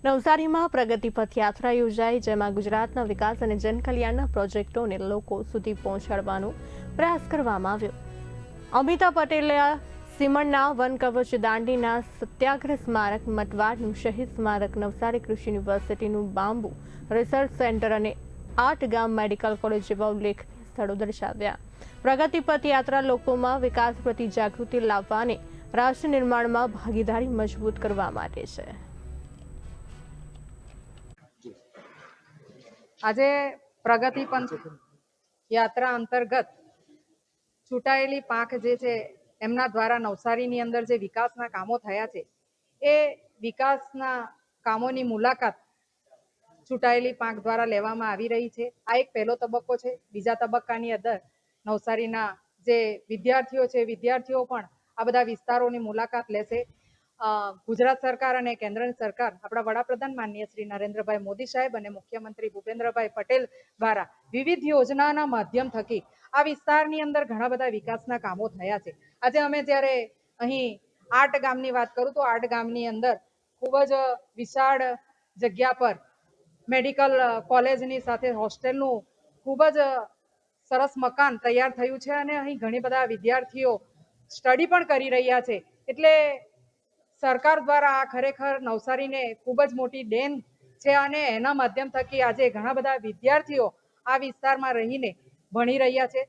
નવસારીમાં પ્રગતિ પથ યાત્રા યોજાઈ, જેમાં ગુજરાતના વિકાસ અને જનકલ્યાણના પ્રોજેક્ટોને લોકો સુધી પહોંચાડવાનો પ્રયાસ કરવામાં આવ્યો. અમિતા પટેલે સિમણના વનકવચ દાંડીના સત્યાગ્રહ સ્મારક, મટવાડનું શહીદ સ્મારક, નવસારી કૃષિ યુનિવર્સિટીનું બાંબુ રિસર્ચ સેન્ટર અને 8 ગામ મેડિકલ કોલેજ જેવા ઉલ્લેખનીય સ્થળો દર્શાવ્યા. પ્રગતિ પથ યાત્રા લોકોમાં વિકાસ પ્રતિ જાગૃતિ લાવવા અને રાષ્ટ્ર નિર્માણમાં ભાગીદારી મજબૂત કરવા માટે છે. આજે પ્રગતિ પંથ યાત્રા અંતર્ગત ચૂંટાયેલી પાંખ જે છે એમના દ્વારા નવસારીની અંદર જે વિકાસના કામો થયા છે એ વિકાસના કામોની મુલાકાત ચૂંટાયેલી પાંખ દ્વારા લેવામાં આવી રહી છે. આ એક પહેલો તબક્કો છે. બીજા તબક્કાની અંદર નવસારીના જે વિદ્યાર્થીઓ છે, વિદ્યાર્થીઓ પણ આ બધા વિસ્તારોની મુલાકાત લેશે. ગુજરાત સરકાર અને કેન્દ્ર સરકાર, આપણા વડાપ્રધાન માનનીય શ્રી નરેન્દ્રભાઈ મોદી સાહેબ અને મુખ્યમંત્રી ભૂપેન્દ્રભાઈ પટેલ દ્વારા વિવિધ યોજનાના માધ્યમ થકી આ વિસ્તારની અંદર ઘણા બધા વિકાસના કામો થયા છે. આજે અમે જ્યારે અહીં 8 ગામની વાત કરું તો 8 ગામની અંદર ખૂબ જ વિશાળ જગ્યા પર મેડિકલ કોલેજની સાથે હોસ્ટેલનું ખૂબ જ સરસ મકાન તૈયાર થયું છે અને અહીં ઘણી બધા વિદ્યાર્થીઓ સ્ટડી પણ કરી રહ્યા છે. એટલે સરકાર દ્વારા આ ખરેખર નવસારીને ખૂબ જ મોટી દેન છે અને એના માધ્યમ થકી આજે ઘણા બધા વિદ્યાર્થીઓ આ વિસ્તારમાં રહીને ભણી રહ્યા છે.